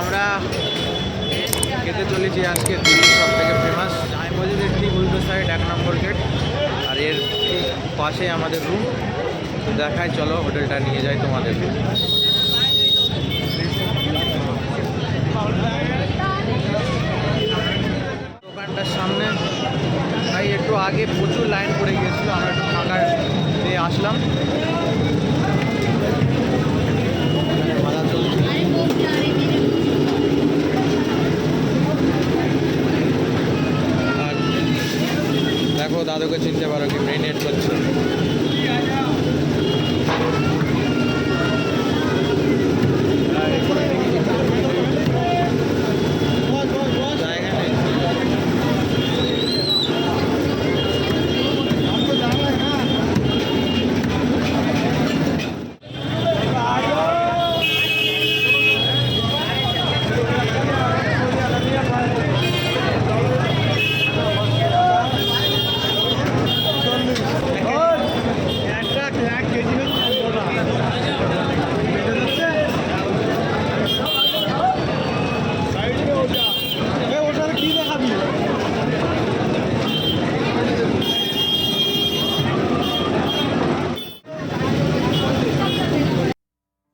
আমরা খেতে চলেছি আজকে দিল্লির সব থেকে ফেমাস জামে মসজিদের ঠিক উল্টো সাইড 1 নম্বর গেট, আর এর ঠিক পাশে আমাদের রুম। তো দেখায়, চলো হোটেলটা নিয়ে যাই তোমাদের। দোকানটার সামনে ভাই একটু আগে প্রচুর লাইন পড়ে গিয়েছিল, আমরা একটু ফাঁকার দিয়ে আসলাম। ভাড়া চলছে। আর দেখো দাদুকে চিনতে পারো কি মেরিনেট করছে।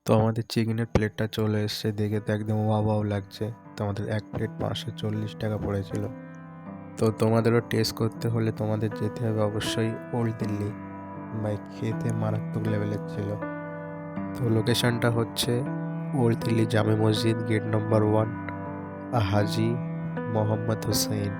তো আমাদের চিকেনের প্লেটটা চলে এসছে, দেখে তো একদম ওয়াও লাগছে। তো আমাদের 1 প্লেট 540 টাকা পড়েছিল। তো তোমাদেরও টেস্ট করতে হলে তোমাদের যেতে হবে অবশ্যই ওল্ড দিল্লি। ভাই খেতে মারাত্মক লেভেলের ছিল। তো লোকেশনটা হচ্ছে ওল্ড দিল্লি জামে মসজিদ, গেট নম্বর 1, হাজি মোহাম্মদ হুসেইন।